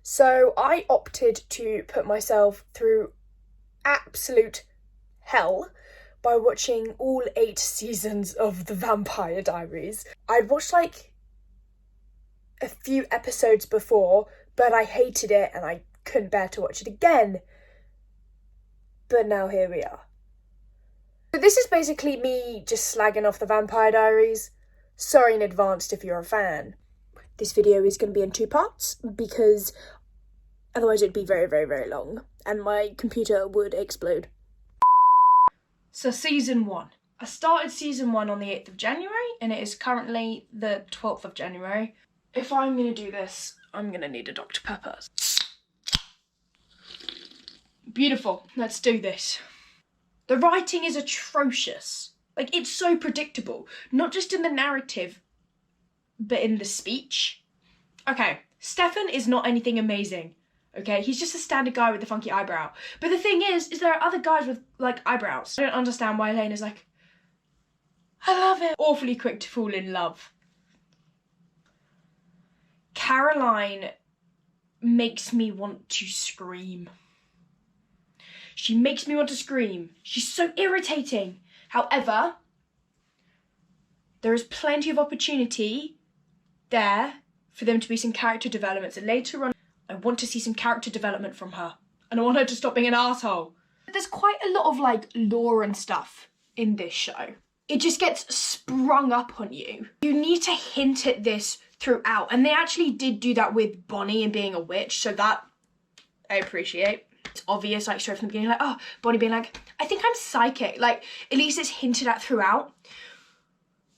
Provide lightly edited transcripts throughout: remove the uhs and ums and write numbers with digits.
So I opted to put myself through absolute hell by watching all 8 seasons of The Vampire Diaries. I'd watched like a few episodes before, but I hated it and I couldn't bear to watch it again. But now here we are. So this is basically me just slagging off The Vampire Diaries. Sorry in advance if you're a fan. This video is going to be in 2 parts because otherwise it'd be very, very, very long and my computer would explode. So season 1. I started season 1 on the 8th of January and it is currently the 12th of January. If I'm going to do this, I'm going to need a Dr. Pepper. Beautiful. Let's do this. The writing is atrocious. Like, it's so predictable. Not just in the narrative, but in the speech. Okay, Stefan is not anything amazing. Okay, he's just a standard guy with a funky eyebrow. But the thing is there are other guys with, like, eyebrows. I don't understand why Elena's like, I love it. Awfully quick to fall in love. Caroline makes me want to scream. She makes me want to scream. She's so irritating. However, there is plenty of opportunity there for them to be some character developments. And later on, I want to see some character development from her. And I want her to stop being an arsehole. There's quite a lot of, like, lore and stuff in this show. It just gets sprung up on you. You need to hint at this throughout. And they actually did do that with Bonnie and being a witch. So that I appreciate. It's obvious, like, straight from the beginning, like, oh, Bonnie being like, I think I'm psychic. Like, at least it's hinted at throughout.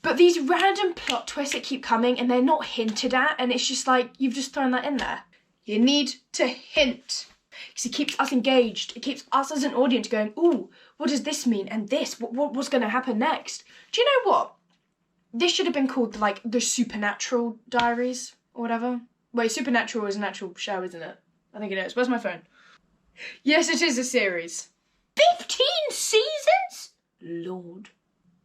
But these random plot twists that keep coming and they're not hinted at, and it's just like, you've just thrown that in there. You need to hint. Because it keeps us engaged. It keeps us as an audience going, ooh, what does this mean? And this, what's going to happen next? Do you know what? This should have been called, like, The Supernatural Diaries or whatever. Wait, Supernatural is an actual show, isn't it? I think it is. Where's my phone? Yes, it is a series. 15 seasons? Lord.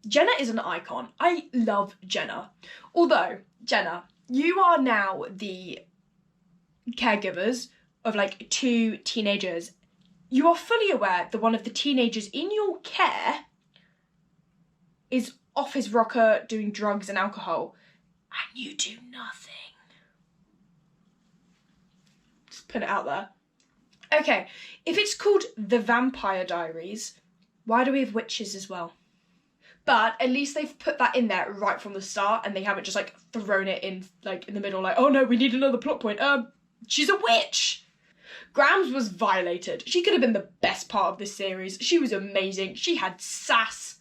Jenna is an icon. I love Jenna. Although, Jenna, you are now the caregivers of, like, 2 teenagers. You are fully aware that one of the teenagers in your care is off his rocker doing drugs and alcohol, and you do nothing. Just put it out there. Okay, if it's called The Vampire Diaries, why do we have witches as well? But at least they've put that in there right from the start and they haven't just, like, thrown it in, like, in the middle, like, oh no, we need another plot point. She's a witch. Grams was violated. She could have been the best part of this series. She was amazing. She had sass.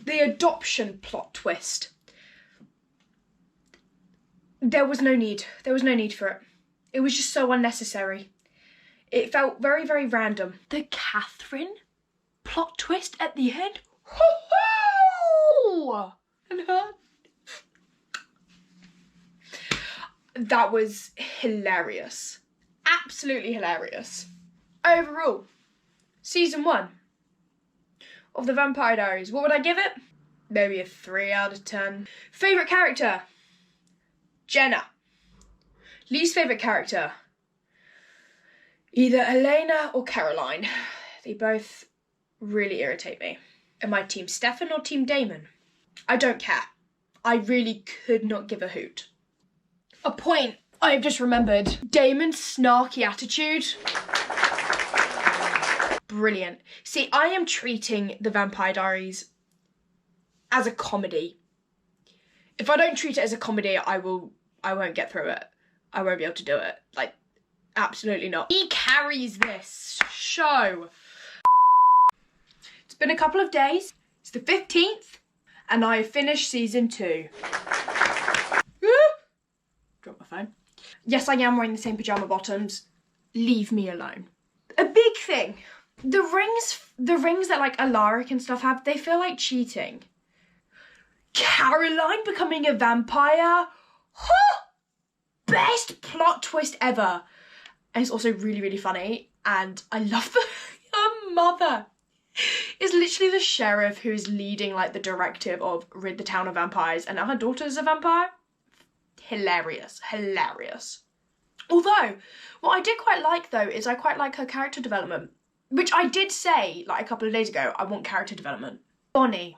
The adoption plot twist. There was no need. There was no need for it. It was just so unnecessary. It felt very, very random. The Catherine plot twist at the end. Ho-ho! And her. That was hilarious. Absolutely hilarious. Overall, season 1 of The Vampire Diaries. What would I give it? Maybe a 3 out of 10. Favourite character? Jenna. Least favourite character? Either Elena or Caroline. They both really irritate me. Am I team Stefan or team Damon? I don't care. I really could not give a hoot. A point I've just remembered. Damon's snarky attitude. Brilliant. See, I am treating The Vampire Diaries as a comedy. If I don't treat it as a comedy, I won't get through it. I won't be able to do it. Like, absolutely not. He carries this show. It's been a couple of days. It's the 15th, and I have finished season 2. Drop my phone. Yes, I am wearing the same pyjama bottoms. Leave me alone. A big thing. The rings that, like, Alaric and stuff have, they feel like cheating. Caroline becoming a vampire? Huh! Best plot twist ever. And it's also really, really funny. And I love her mother is literally the sheriff who is leading, like, the directive of rid the town of vampires. And now her daughter's a vampire. Hilarious. Hilarious. Although, what I did quite like though is I quite like her character development, which I did say like a couple of days ago, I want character development. Bonnie.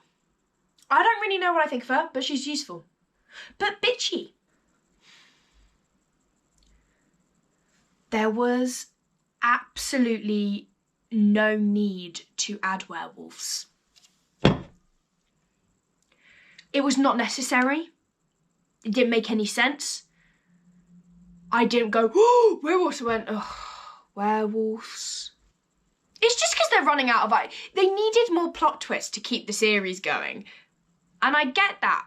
I don't really know what I think of her, but she's useful. But bitchy. There was absolutely no need to add werewolves. It was not necessary. It didn't make any sense. I didn't go, oh, werewolves. I went, oh, werewolves. It's just because they're running out of ideas. They needed more plot twists to keep the series going. And I get that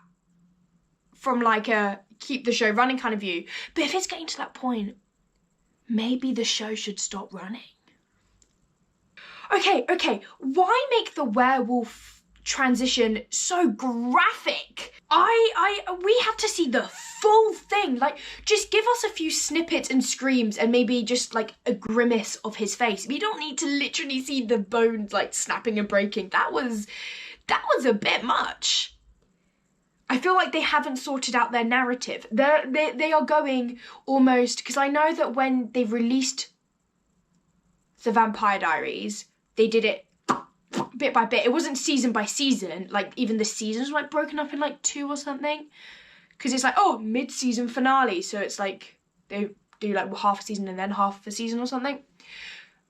from like a keep the show running kind of view. But if it's getting to that point, maybe the show should stop running. Okay, why make the werewolf transition so graphic? We have to see the full thing. Like, just give us a few snippets and screams and maybe just like a grimace of his face. We don't need to literally see the bones like snapping and breaking. That was a bit much. I feel like they haven't sorted out their narrative. They are going almost, because I know that when they released the Vampire Diaries, they did it bit by bit. It wasn't season by season. Like, even the seasons were like broken up in like 2 or something. Because it's like, oh, mid-season finale. So it's like they do like half a season and then half a season or something.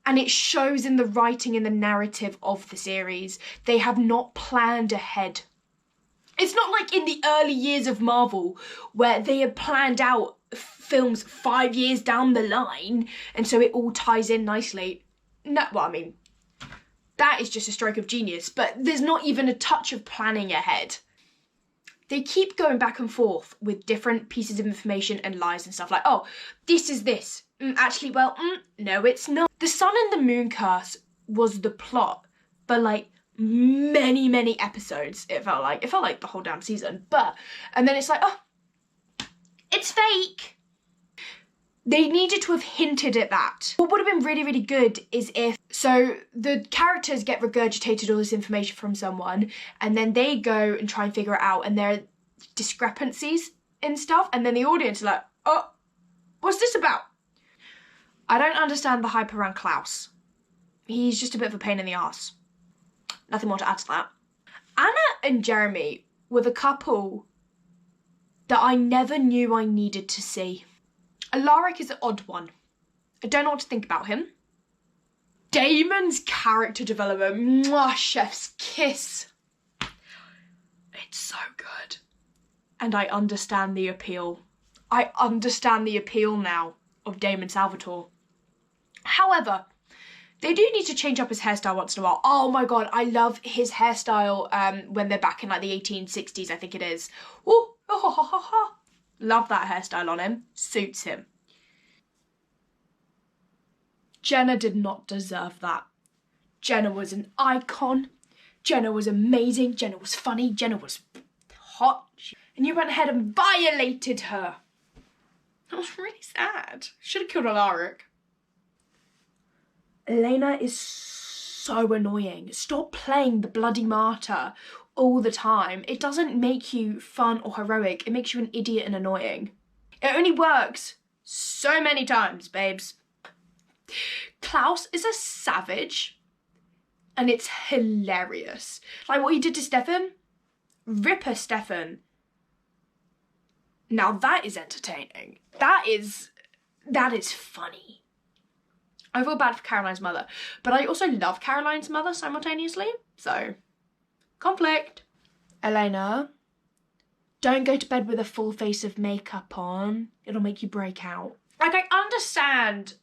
And it shows in the writing and the narrative of the series. They have not planned ahead. It's not like in the early years of Marvel where they had planned out films 5 years down the line. And so it all ties in nicely. No, well, I mean, that is just a stroke of genius, but there's not even a touch of planning ahead. They keep going back and forth with different pieces of information and lies and stuff like, oh, this is this. Actually, well, no, it's not. The Sun and the Moon curse was the plot, but like many, many episodes, it felt like the whole damn season. And then it's like, oh, it's fake. They needed to have hinted at that. What would have been really, really good is if, so the characters get regurgitated all this information from someone and then they go and try and figure it out and there are discrepancies in stuff and then the audience are like, oh, what's this about? I don't understand the hype around Klaus. He's just a bit of a pain in the arse. Nothing more to add to that. Anna and Jeremy were the couple that I never knew I needed to see. Alaric is an odd one. I don't know what to think about him. Damon's character development, mwah, chef's kiss. It's so good. And I understand the appeal. I understand the appeal now of Damon Salvatore. However, they do need to change up his hairstyle once in a while. Oh my God, I love his hairstyle when they're back in like the 1860s, I think it is. Ooh, oh, ha, ha, ha. Love that hairstyle on him. Suits him. Jenna did not deserve that. Jenna was an icon. Jenna was amazing. Jenna was funny. Jenna was hot. And you went ahead and violated her. That was really sad. Should have killed Alaric. Elena is so annoying. Stop playing the bloody martyr all the time. It doesn't make you fun or heroic. It makes you an idiot and annoying. It only works so many times, babes. Klaus is a savage and it's hilarious. Like what he did to Stefan. Ripper Stefan. Now that is entertaining. That is funny. I feel bad for Caroline's mother, but I also love Caroline's mother simultaneously, so conflict. Elena, don't go to bed with a full face of makeup on. It'll make you break out. Like, I understand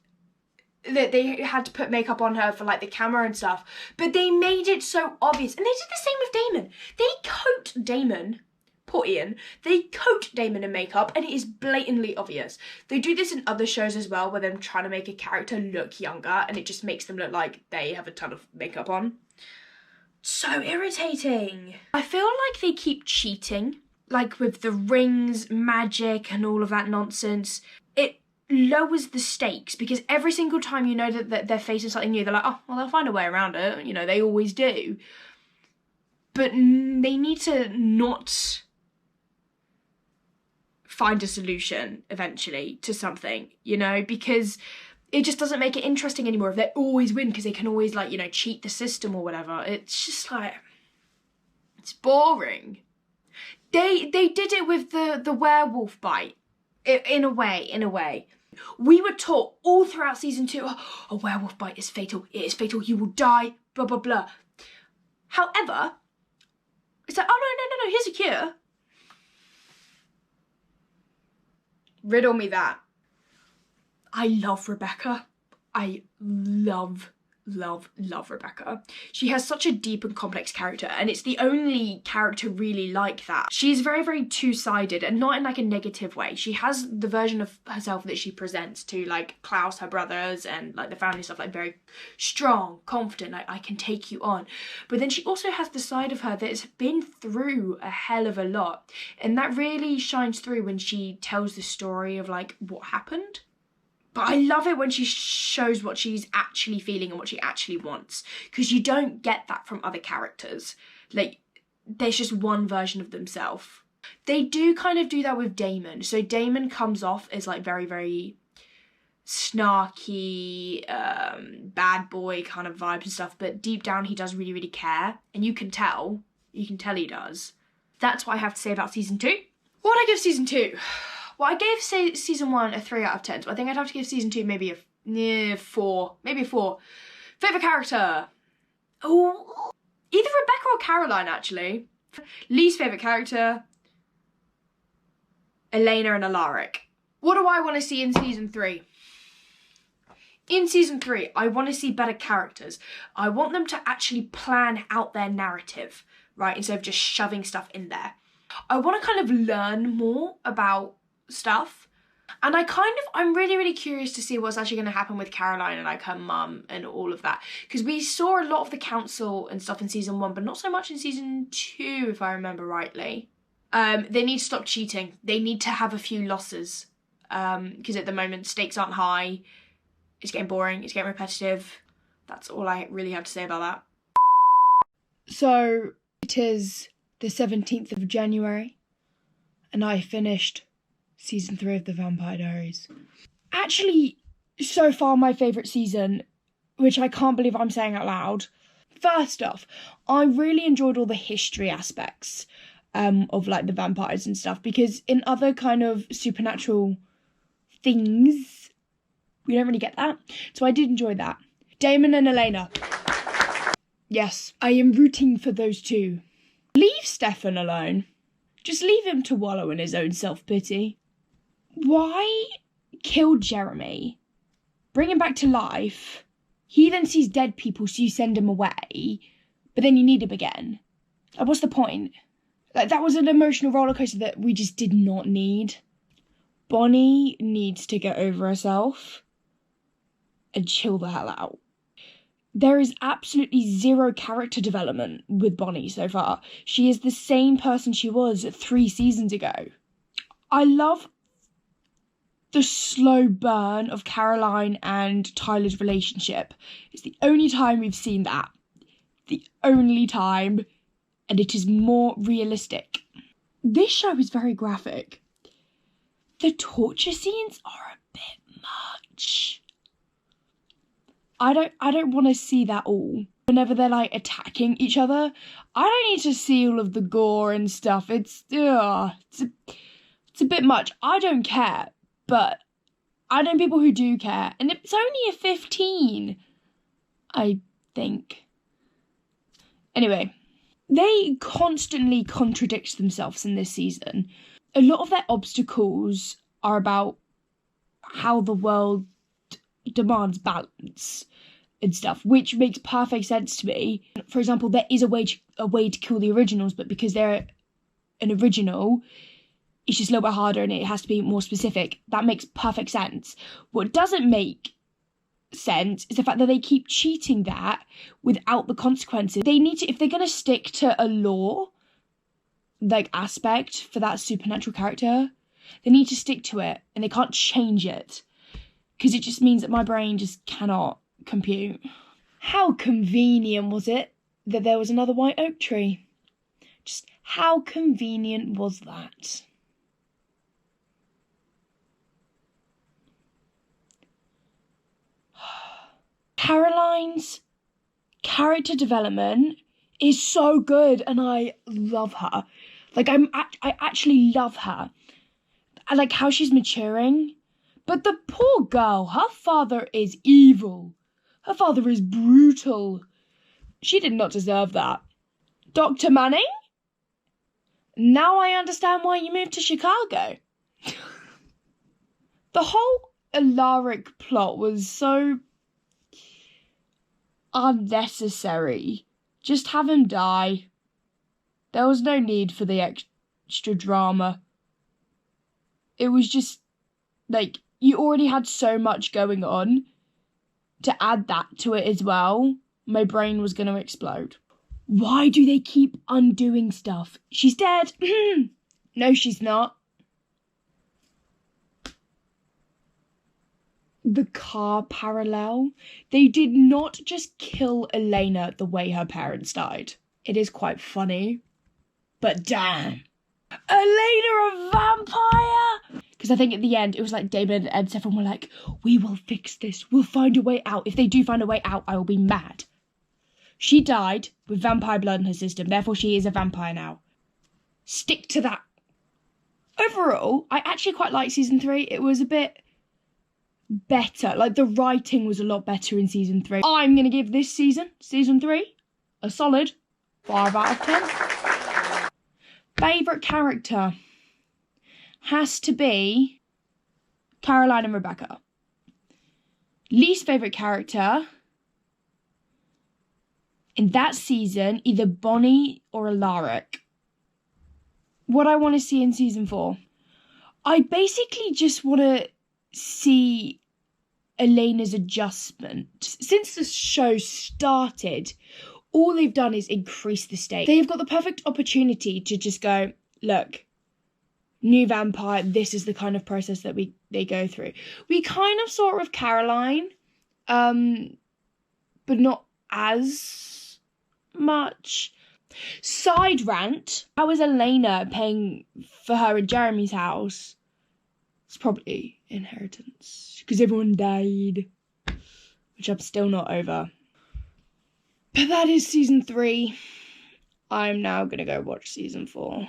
that they had to put makeup on her for like the camera and stuff, but they made it so obvious. And they did the same with Damon. They coat Damon, poor Ian, they coat Damon in makeup and it is blatantly obvious. They do this in other shows as well where they're trying to make a character look younger and it just makes them look like they have a ton of makeup on. So irritating. I feel like they keep cheating, like with the rings, magic and all of that nonsense. It lowers the stakes because every single time you know that they're facing something new, they're like, oh, well, they'll find a way around it. You know, they always do. But they need to not find a solution eventually to something, you know, because it just doesn't make it interesting anymore if they always win because they can always, like, you know, cheat the system or whatever. It's just like, it's boring. They did it with the werewolf bite, in a way. We were taught all throughout season 2, oh, a werewolf bite is fatal. It is fatal. You will die. Blah blah blah. However, it's like, oh no. Here's a cure. Riddle me that. I love Rebecca. I love Rebecca. She has such a deep and complex character, and it's the only character really like that. She's very, very two-sided, and not in like a negative way. She has the version of herself that she presents to like Klaus, her brothers, and like the family stuff, like very strong, confident, like I can take you on. But then she also has the side of her that's been through a hell of a lot, and that really shines through when she tells the story of like what happened. But I love it when she shows what she's actually feeling and what she actually wants, because you don't get that from other characters. Like, there's just one version of themselves. They do kind of do that with Damon. So Damon comes off as like very, very snarky, bad boy kind of vibes and stuff, but deep down he does really, really care, and you can tell he does. That's what I have to say about season 2. What would I give season 2? Well, I gave season 1 a 3 out of 10, so I think I'd have to give season 2 maybe a 4. Maybe a 4. Favourite character? Oh, either Rebecca or Caroline, actually. Least favourite character? Elena and Alaric. What do I want to see in season 3? In season 3, I want to see better characters. I want them to actually plan out their narrative, right, instead of just shoving stuff in there. I want to kind of learn more about stuff, and I'm really, really curious to see what's actually going to happen with Caroline and like her mum and all of that, because we saw a lot of the council and stuff in season 1, but not so much in season 2, if I remember rightly. They need to stop cheating. They need to have a few losses, because at the moment stakes aren't high. It's getting boring, it's getting repetitive. That's all I really have to say about that. So it is the 17th of January, and I finished season 3 of the Vampire Diaries. Actually, so far my favourite season, which I can't believe I'm saying out loud. First off, I really enjoyed all the history aspects of like the vampires and stuff, because in other kind of supernatural things, we don't really get that. So I did enjoy that. Damon and Elena. Yes, I am rooting for those two. Leave Stefan alone. Just leave him to wallow in his own self-pity. Why kill Jeremy? Bring him back to life. He then sees dead people, so you send him away, but then you need him again. Like, what's the point? Like, that was an emotional rollercoaster that we just did not need. Bonnie needs to get over herself and chill the hell out. There is absolutely zero character development with Bonnie so far. She is the same person she was 3 seasons ago. I love the slow burn of Caroline and Tyler's relationship. It's the only time we've seen that. The only time. And it is more realistic. This show is very graphic. The torture scenes are a bit much. I don't want to see that all. Whenever they're like attacking each other, I don't need to see all of the gore and stuff. It's a bit much. I don't care, but I know people who do care, and it's only a 15, I think. Anyway, they constantly contradict themselves in this season. A lot of their obstacles are about how the world demands balance and stuff, which makes perfect sense to me. For example, there is a way to kill the originals, but because they're an original, it's just a little bit harder and it has to be more specific. That makes perfect sense. What doesn't make sense is the fact that they keep cheating that without the consequences. They need to, if they're going to stick to a law like aspect for that supernatural character, they need to stick to it and they can't change it, because it just means that my brain just cannot compute. How convenient was it that there was another white oak tree? Just how convenient was that? Caroline's character development is so good, and I love her. Like, I actually love her. I like how she's maturing. But the poor girl, her father is evil. Her father is brutal. She did not deserve that. Dr. Manning? Now I understand why you moved to Chicago. The whole Alaric plot was so unnecessary. Just have him die. There was no need for the extra drama. It was just, like, you already had so much going on. To add that to it as well, my brain was going to explode. Why do they keep undoing stuff? She's dead. No, she's not. The car parallel. They did not just kill Elena the way her parents died. It is quite funny. But damn. Elena a vampire? Because I think at the end, it was like David and Stefan were like, we will fix this. We'll find a way out. If they do find a way out, I will be mad. She died with vampire blood in her system. Therefore, she is a vampire now. Stick to that. Overall, I actually quite liked season 3. It was a bit better. Like, the writing was a lot better in season 3. I'm going to give this season 3, a solid 5 out of 10. Favourite character has to be Caroline and Rebecca. Least favourite character in that season, either Bonnie or Alaric. What I want to see in season 4. I basically just want to see Elena's adjustment. Since the show started, all they've done is increase the stakes. They've got the perfect opportunity to just go, look, new vampire, this is the kind of process that they go through. We kind of saw it with Caroline, but not as much. Side rant, how is Elena paying for her in Jeremy's house? It's probably inheritance, because everyone died, which I'm still not over. But that is season 3. I'm now going to go watch season 4.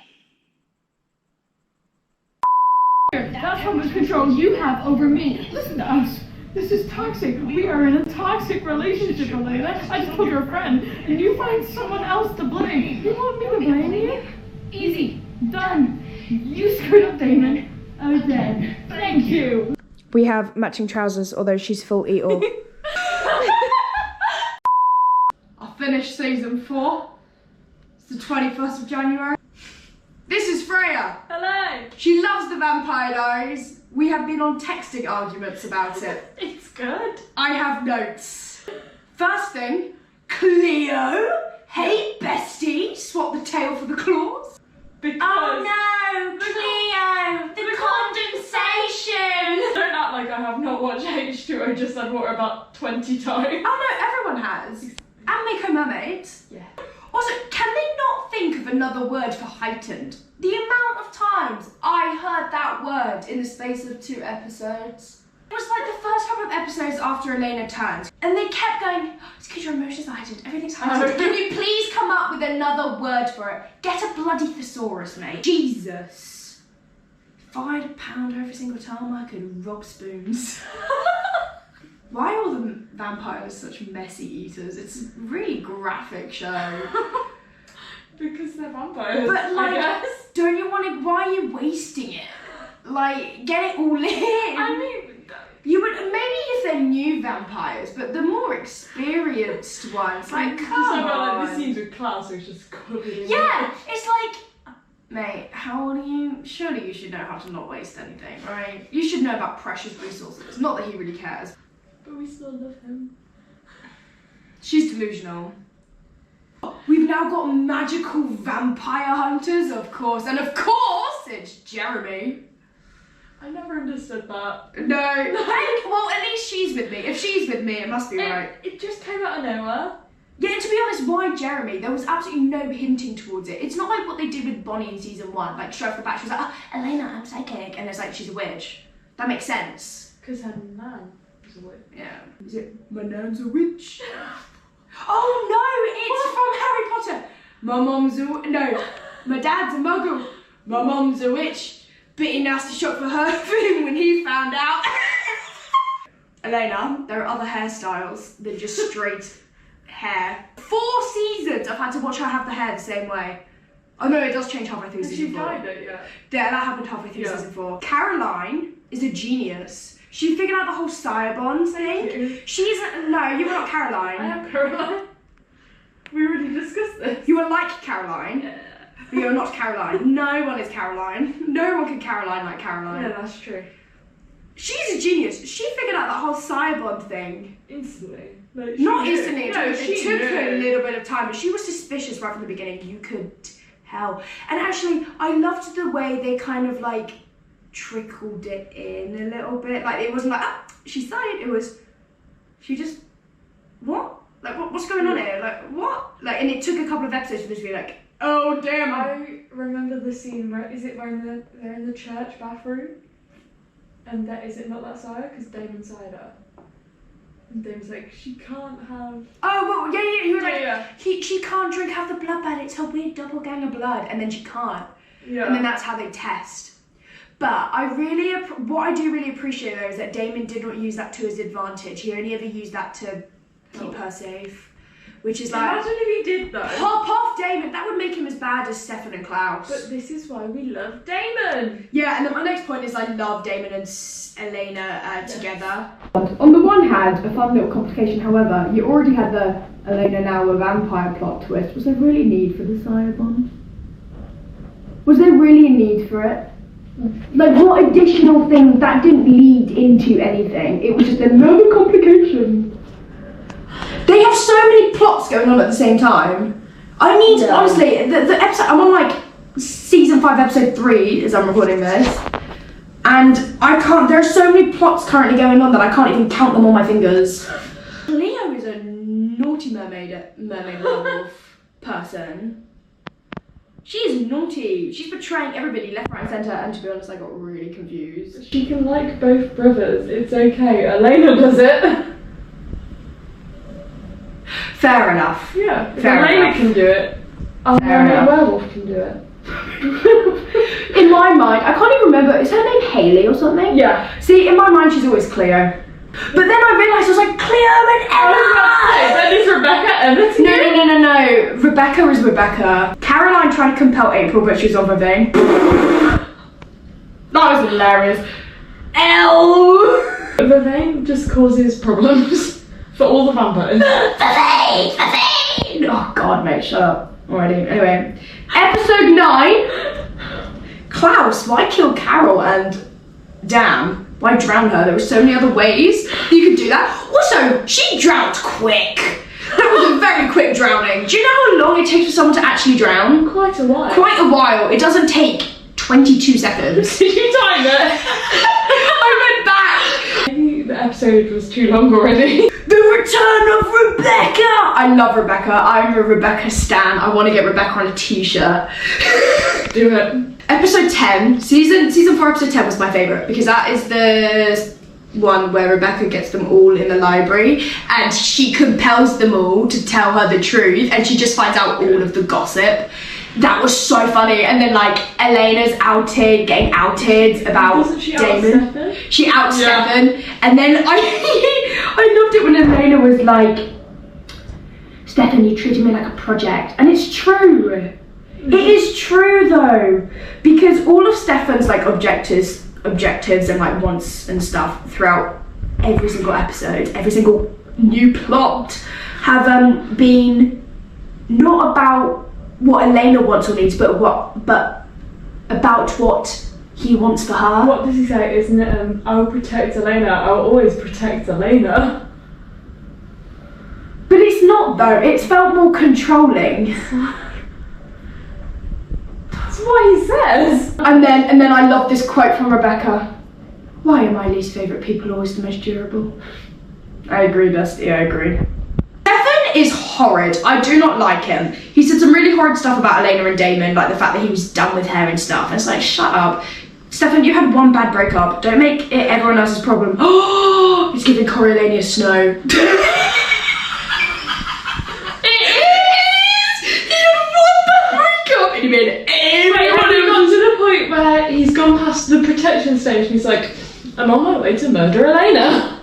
That's how much control you have over me. Listen to us. This is toxic. We are in a toxic relationship, Elena. I just told your friend, and you find someone else to blame. You want me to blame you? Easy. Done. You screwed up Damon. Again. Thank you. We have matching trousers, although she's full eat-all. I finished season 4. It's the 21st of January. This is Freya. Hello. She loves the Vampire Diaries. We have been on texting arguments about it. It's good. I have notes. First thing, Cleo. Hey, bestie. Swap the tail for the claws. Because Oh no, Cleo. The condensation. Don't act like I have not watched H2O just underwater about 20 times. Oh no, everyone has. And Make Her Mermaids. Yeah. Also, can they not think of another word for heightened? The amount of times I heard that word in the space of 2 episodes. It was like the first couple of episodes after Elena turned, and they kept going, it's because your emotions are heightened, everything's heightened. Can you please come up with another word for it? Get a bloody thesaurus, mate. Jesus. If I had a pound every single time, I could rob spoons. Why are all the vampires such messy eaters? It's a really graphic show. Because they're vampires. But like, I guess. don't you want to? Why are you wasting it? Like, get it all in. I mean, you would maybe if they're new vampires, but the more experienced ones, like, come on. Like, this seems with class, so it's just covered. Yeah, it's like, mate, how old are you? Surely you should know how to not waste anything, right? You should know about precious resources. Not that he really cares. But we still love him. She's delusional. We've now got magical vampire hunters, of course, and of course it's Jeremy. I never understood that. No. Well, at least she's with me. If she's with me, it must be right. It just came out of nowhere. Yeah, and to be honest, why Jeremy? There was absolutely no hinting towards it. It's not like what they did with Bonnie in season 1. Like, straight off the bat, she was like, oh, Elena, I'm psychic. And it's like, she's a witch. That makes sense. Because her nan was a witch. Yeah. Is it my nan's a witch? Oh no, it's from Harry Potter. My mum's a no, my dad's a muggle. My mum's a witch. Bitty nasty shock for her for him when he found out. Elena, there are other hairstyles than just straight hair. 4 seasons I've had to watch her have the hair the same way. Oh no, it does change halfway through season 4. She dyed it, yeah. Yeah, that happened halfway through season 4. Caroline is a genius. She figured out the whole Sire thing. She's no, you were not Caroline. I am Caroline. We already discussed this. You are like Caroline. Yeah. But you're not Caroline. No one is Caroline. No one can Caroline like Caroline. Yeah, that's true. She's a genius. She figured out the whole Sire thing. Instantly. Like, not instantly. No, it took her a little bit of time, but she was suspicious right from the beginning. You could tell. And actually, I loved the way they kind of like trickled it in a little bit. Like it wasn't like, ah, she signed. It was, she just, what? Like what's going on here? Like what? Like, and it took a couple of episodes for this to be like, oh damn. I remember the scene where they're in the church bathroom, and is it not that Sire? Because Damon sired her. And Damon's like, she can't have. Oh well, yeah. He was like, yeah. She can't drink half the blood bad. It's her weird double gang of blood, and then she can't. Yeah. And then that's how they test. But what I do really appreciate though is that Damon did not use that to his advantage. He only ever used that to keep her safe. Which is like, imagine if he did though. Pop off Damon, that would make him as bad as Stefan and Klaus. But this is why we love Damon. Yeah, and then my next point is I love Damon and Elena together. On the one hand, a fun little complication, however, you already had the Elena now a vampire plot twist. Was there really need for the Sire bond? Was there really a need for it? Like, what additional things that didn't lead into anything? It was just another complication. They have so many plots going on at the same time. I mean, honestly, the episode, I'm on like season 5, episode 3 as I'm recording this. And there are so many plots currently going on that I can't even count them on my fingers. Leo is a naughty mermaid werewolf person. She is naughty. She's betraying everybody left, right and centre, and to be honest, I got really confused. She can like both brothers, it's okay. Elena does it. Fair enough. Yeah, Fair Elena enough. can do it. A werewolf can do it. In my mind, I can't even remember, is her name Hayley or something? Yeah. See, in my mind she's always Cleo. But then I realised I was like, Cleo and Emma! That is Rebecca Emma. No. Rebecca is Rebecca. Caroline tried to compel April, but she was on her vein. That was hilarious. Vervain just causes problems for all the vampires. Vervain! Oh god, mate, shut up already. Anyway, episode 9. Klaus, why kill Carol? And damn, why drown her? There were so many other ways you could do that. Also, she drowned quick. That was a very quick drowning. Do you know how long it takes for someone to actually drown? Quite a while. Quite a while. It doesn't take 22 seconds. Did you time it? I went back. Maybe the episode was too long already. The return of Rebecca! I love Rebecca. I'm a Rebecca stan. I want to get Rebecca on a t-shirt. Do it. Episode 10, season 4, episode 10 was my favourite because that is the one where Rebecca gets them all in the library and she compels them all to tell her the truth and she just finds out all of the gossip. That was so funny. And then like Elena's getting outed about Damon. She outs Stefan. And then I loved it when Elena was like, Stefan, you treated me like a project. And it's true. It is true though, because all of Stefan's like objectives and like wants and stuff throughout every single episode, every single new plot have been not about what Elena wants or needs, but about what he wants for her. What does he say? Isn't it? I will protect Elena. I will always protect Elena. But it's not though. It's felt more controlling. That's what he says. And then I love this quote from Rebecca. Why are my least favourite people always the most durable? I agree, Dusty, I agree. Stefan is horrid. I do not like him. He said some really horrid stuff about Elena and Damon, like the fact that he was done with her and stuff. And it's like, shut up. Stefan, you had one bad breakup. Don't make it everyone else's problem. Oh, it's giving Coriolanus Snow. It is! He had one bad breakup and he made everyone Wait, got to the point where he's gone past the protection stage and he's like, I'm on my way to murder Elena.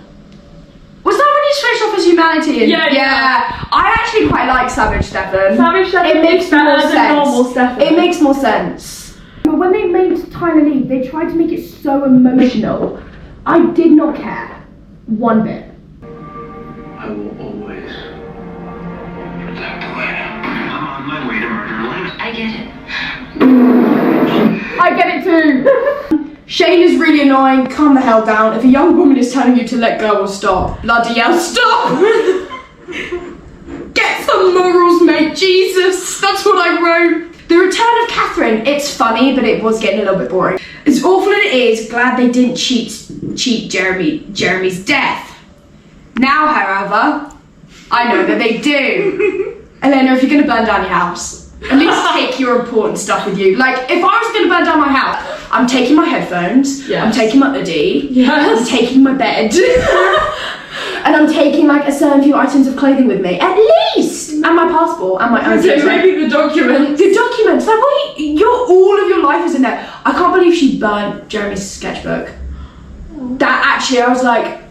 Was that when he switched off his humanity? Yeah. I actually quite like Savage Stefan. Savage Stefan It makes more better than sense. normal Stefan. It makes more sense. But when they made Tyler leave, they tried to make it so emotional. I did not care. One bit. I will always protect Elena. I'm on my way to murder Elena. I get it. I get it too. Shane is really annoying. Calm the hell down. If a young woman is telling you to let go or stop, bloody hell, stop! Get some morals, mate. Jesus, that's what I wrote. The return of Catherine. It's funny, but it was getting a little bit boring. As awful as it is, glad they didn't cheat Jeremy's death. Now, however, I know that they do. Elena, if you're gonna burn down your house, at least take your important stuff with you. Like, if I was gonna burn down my house, I'm taking my headphones, Yes. I'm taking my hoodie, Yes. I'm taking my bed, and I'm taking like a certain few items of clothing with me, at least, and my passport, and my own. So maybe the documents. The documents, like what? All of your life is in there. I can't believe she burnt Jeremy's sketchbook. That actually, I was like,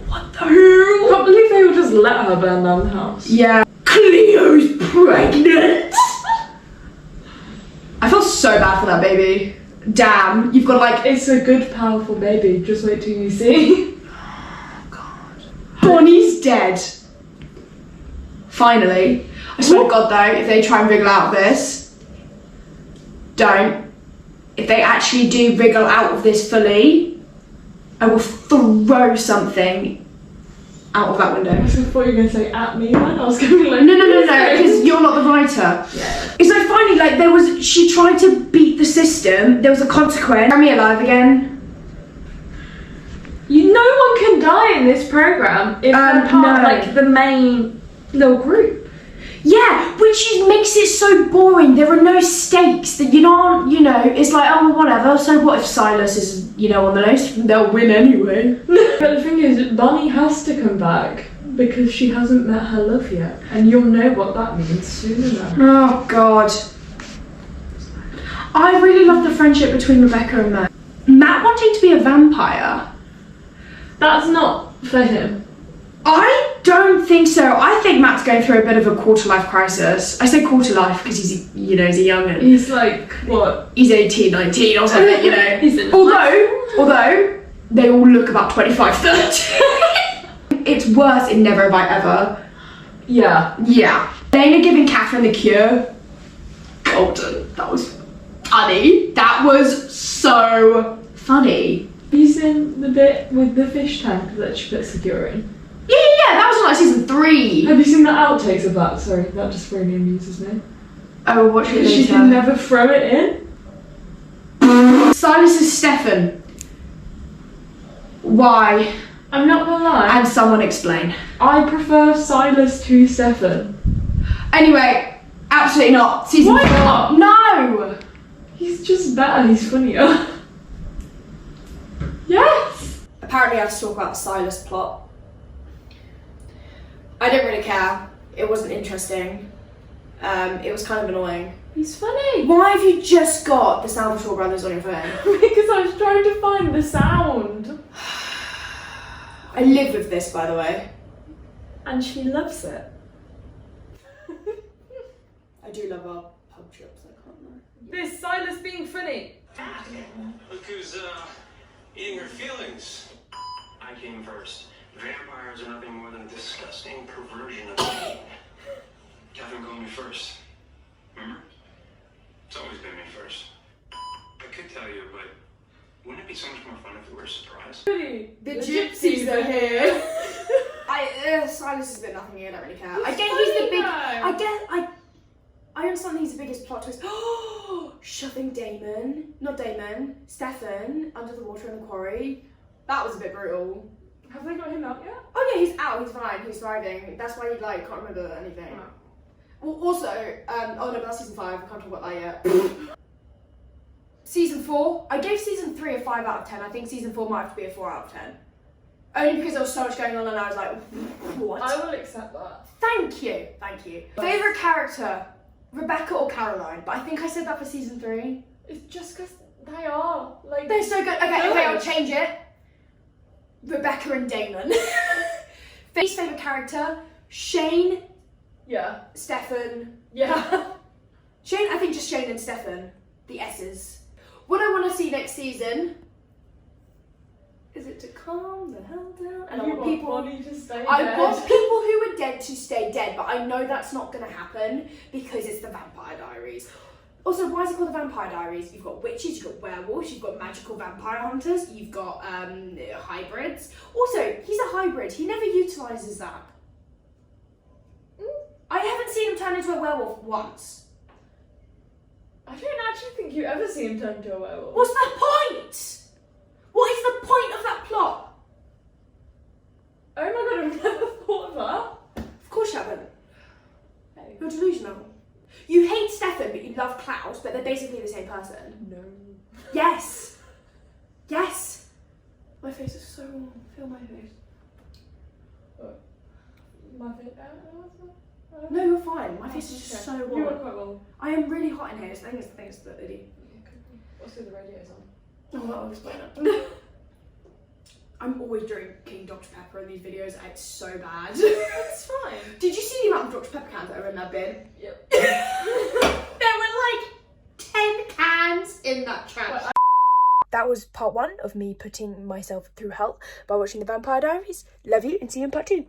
what the hell? I can't believe they would just let her burn down the house. Yeah. Cleo's pregnant. I feel so bad for that baby. Damn, you've got like. It's a good, powerful baby. Just wait till you see. Oh God. Bonnie's dead. Finally. I swear to God though, if they try and wriggle out of this, don't. If they actually do wriggle out of this fully, I will throw something out of that window. I thought you were going to say at me, and I was going to be like, No, because you're not the writer. Yeah. It's like finally, like she tried to beat the system, there was a consequence. Are me alive again? No one can die in this program if they're part no. of like the main little group. Yeah, which makes it so boring. There are no stakes that you don't, it's like, oh, whatever. So what if Silas is, on the list? They'll win anyway. But the thing is, Bunny has to come back because she hasn't met her love yet, and you'll know what that means soon enough. Oh, God. I really love the friendship between Rebecca and Matt. Matt wanting to be a vampire. That's not for him. I don't think so. I think Matt's going through a bit of a quarter-life crisis. I say quarter-life because he's a young'un. He's like, what? He's 18, 19 or something, He's in Although, they all look about 25, 30. It's worse in Never Have I Ever. Yeah. Yeah. Elena giving Catherine the cure. Golden. That was funny. That was so funny. Have you seen the bit with the fish tank that she puts the cure in? Yeah, that was on like season 3. Have you seen the outtakes of that? Sorry, that just really amuses me. I will watch it later. She can never throw it in. Silas is Stefan. Why? I'm not gonna lie. And someone explain. I prefer Silas to Stefan. Anyway, absolutely not. Season Why 4. not? No! He's just better. He's funnier. Yes. Apparently I have to talk about the Silas plot. I didn't really care. It wasn't interesting. It was kind of annoying. He's funny. Why have you just got the Salvatore brothers on your phone? Because I was trying to find the sound. I live with this, by the way. And she loves it. I do love our pub trips, I can't lie. This Silas being funny. Look who's eating her feelings. I came first. Vampires are nothing more than a disgusting perversion of pain. Catherine called me first. Remember? It's always been me first. I could tell you, but wouldn't it be so much more fun if we were surprised? The gypsies are here. Silas has been nothing here, I don't really care. I get he's the big. I understand he's the biggest plot twist. Shoving Stefan under the water in the quarry. That was a bit brutal. Have they got him out yet? Oh yeah, he's out, he's fine, he's thriving. That's why he can't remember anything. Wow. Well, also, oh no, that's season 5, I can't talk about that yet. Season 4, I gave season 3 a 5 out of 10. I think season 4 might have to be a 4 out of 10. Only because there was so much going on and I was like, what? I will accept that. Thank you. Favourite character, Rebecca or Caroline? But I think I said that for season 3. It's just because they are, like... They're so good. Okay, I'll change it. Rebecca and Damon. Faye's favourite character, Shane, Yeah. Stefan. Yeah. Shane, I think just Shane and Stefan. The S's. What I want to see next season is it to calm the hell down. And I want people. To stay I dead. want people who are dead to stay dead, but I know that's not going to happen because it's the Vampire Diaries. Also, why is it called the Vampire Diaries? You've got witches, you've got werewolves, you've got magical vampire hunters, you've got hybrids. Also, he's a hybrid. He never utilises that. I haven't seen him turn into a werewolf once. I don't actually think you ever see him turn into a werewolf. What's the point? What is the point of that plot? Oh my god, I've never thought of that. Of course you haven't. Hey. You're delusional. You hate Stefan, but you love Klaus, but they're basically the same person. No. Yes. Yes. My face is so warm. Feel my face. My face. No, you're fine. My face is just so You warm. are quite warm. I am really hot in here. I think it's the hoodie. What's with the radiators on? Oh, well, I'll explain it. I'm always drinking Dr. Pepper in these videos. It's so bad. That's fine. Did you see the amount of Dr. Pepper cans that are in that bin? Yep. There were like 10 cans in that trash. That was part 1 of me putting myself through hell by watching the Vampire Diaries. Love you and see you in part 2.